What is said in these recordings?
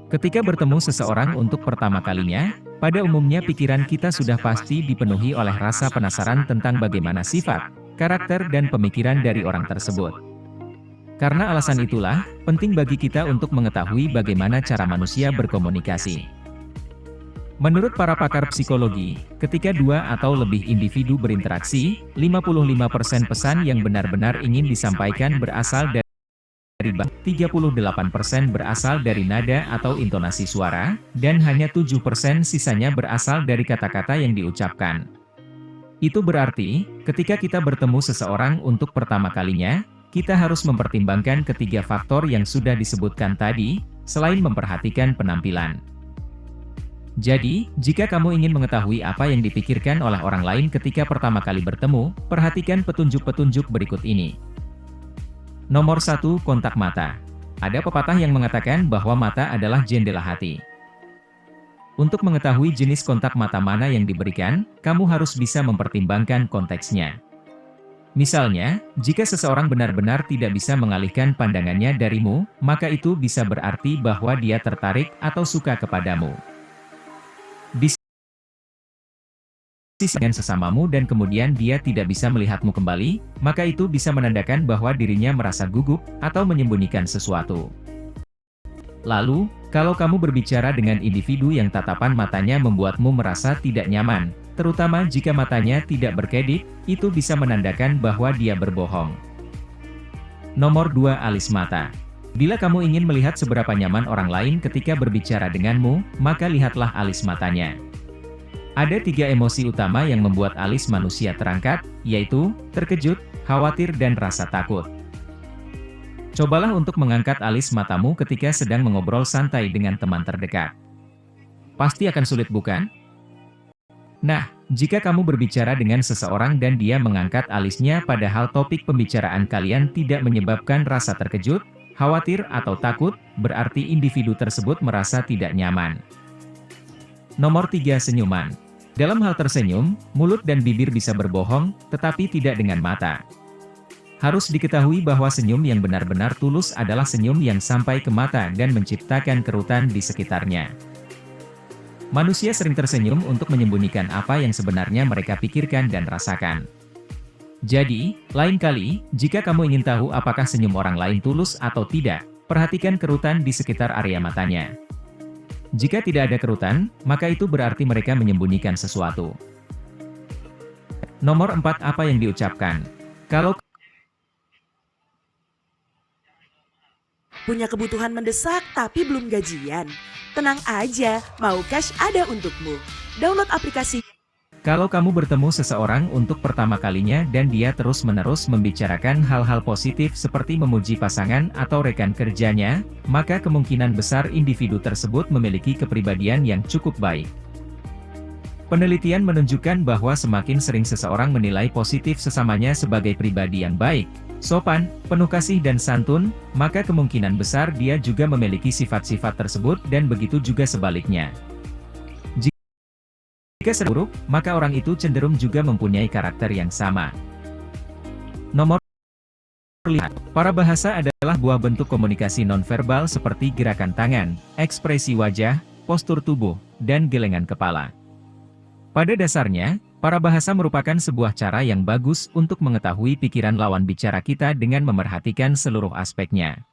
Ketika bertemu seseorang untuk pertama kalinya, pada umumnya pikiran kita sudah pasti dipenuhi oleh rasa penasaran tentang bagaimana sifat, karakter dan pemikiran dari orang tersebut. Karena alasan itulah, penting bagi kita untuk mengetahui bagaimana cara manusia berkomunikasi. Menurut para pakar psikologi, ketika dua atau lebih individu berinteraksi, 55% pesan yang benar-benar ingin disampaikan berasal dari 38% berasal dari nada atau intonasi suara, dan hanya 7% sisanya berasal dari kata-kata yang diucapkan. Itu berarti, ketika kita bertemu seseorang untuk pertama kalinya, kita harus mempertimbangkan ketiga faktor yang sudah disebutkan tadi, selain memperhatikan penampilan. Jadi, jika kamu ingin mengetahui apa yang dipikirkan oleh orang lain ketika pertama kali bertemu, perhatikan petunjuk-petunjuk berikut ini. Nomor 1, kontak mata. Ada pepatah yang mengatakan bahwa mata adalah jendela hati. Untuk mengetahui jenis kontak mata mana yang diberikan, kamu harus bisa mempertimbangkan konteksnya. Misalnya, jika seseorang benar-benar tidak bisa mengalihkan pandangannya darimu, maka itu bisa berarti bahwa dia tertarik atau suka kepadamu. Di sisi dengan sesamamu dan kemudian dia tidak bisa melihatmu kembali, maka itu bisa menandakan bahwa dirinya merasa gugup atau menyembunyikan sesuatu. Lalu, kalau kamu berbicara dengan individu yang tatapan matanya membuatmu merasa tidak nyaman, terutama jika matanya tidak berkedip, itu bisa menandakan bahwa dia berbohong. Nomor 2, alis mata. Bila kamu ingin melihat seberapa nyaman orang lain ketika berbicara denganmu, maka lihatlah alis matanya. Ada 3 emosi utama yang membuat alis manusia terangkat, yaitu terkejut, khawatir dan rasa takut. Cobalah untuk mengangkat alis matamu ketika sedang mengobrol santai dengan teman terdekat. Pasti akan sulit, bukan? Nah, jika kamu berbicara dengan seseorang dan dia mengangkat alisnya padahal topik pembicaraan kalian tidak menyebabkan rasa terkejut, khawatir atau takut, berarti individu tersebut merasa tidak nyaman. Nomor 3, senyuman. Dalam hal tersenyum, mulut dan bibir bisa berbohong, tetapi tidak dengan mata. Harus diketahui bahwa senyum yang benar-benar tulus adalah senyum yang sampai ke mata dan menciptakan kerutan di sekitarnya. Manusia sering tersenyum untuk menyembunyikan apa yang sebenarnya mereka pikirkan dan rasakan. Jadi, lain kali, jika kamu ingin tahu apakah senyum orang lain tulus atau tidak, perhatikan kerutan di sekitar area matanya. Jika tidak ada kerutan, maka itu berarti mereka menyembunyikan sesuatu. Nomor 4, apa yang diucapkan. Kalau Punya kebutuhan mendesak tapi belum gajian? Tenang aja, Maucash ada untukmu. Download aplikasi. Kalau kamu bertemu seseorang untuk pertama kalinya dan dia terus-menerus membicarakan hal-hal positif seperti memuji pasangan atau rekan kerjanya, maka kemungkinan besar individu tersebut memiliki kepribadian yang cukup baik. Penelitian menunjukkan bahwa semakin sering seseorang menilai positif sesamanya sebagai pribadi yang baik, sopan, penuh kasih dan santun, maka kemungkinan besar dia juga memiliki sifat-sifat tersebut dan begitu juga sebaliknya. Jika buruk, maka orang itu cenderung juga mempunyai karakter yang sama. Nomor 5. Para bahasa adalah buah bentuk komunikasi nonverbal seperti gerakan tangan, ekspresi wajah, postur tubuh, dan gelengan kepala. Pada dasarnya, para bahasa merupakan sebuah cara yang bagus untuk mengetahui pikiran lawan bicara kita dengan memerhatikan seluruh aspeknya.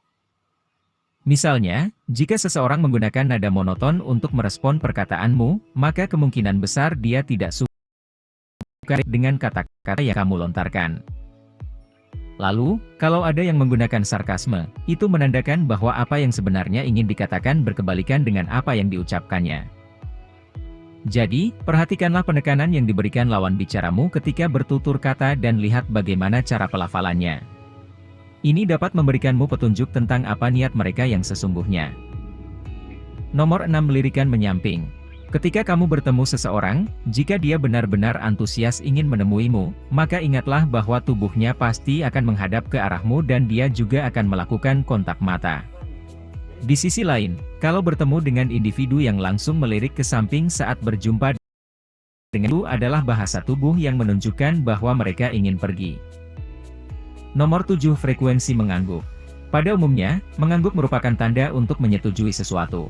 Misalnya, jika seseorang menggunakan nada monoton untuk merespon perkataanmu, maka kemungkinan besar dia tidak suka dengan kata-kata yang kamu lontarkan. Lalu, kalau ada yang menggunakan sarkasme, itu menandakan bahwa apa yang sebenarnya ingin dikatakan berkebalikan dengan apa yang diucapkannya. Jadi, perhatikanlah penekanan yang diberikan lawan bicaramu ketika bertutur kata dan lihat bagaimana cara pelafalannya. Ini dapat memberikanmu petunjuk tentang apa niat mereka yang sesungguhnya. Nomor 6, lirikan menyamping. Ketika kamu bertemu seseorang, jika dia benar-benar antusias ingin menemuimu, maka ingatlah bahwa tubuhnya pasti akan menghadap ke arahmu dan dia juga akan melakukan kontak mata. Di sisi lain, kalau bertemu dengan individu yang langsung melirik ke samping saat berjumpa denganmu adalah bahasa tubuh yang menunjukkan bahwa mereka ingin pergi. Nomor 7, frekuensi mengangguk. Pada umumnya, mengangguk merupakan tanda untuk menyetujui sesuatu.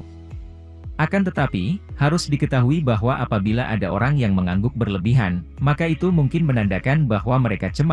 Akan tetapi, harus diketahui bahwa apabila ada orang yang mengangguk berlebihan, maka itu mungkin menandakan bahwa mereka cemas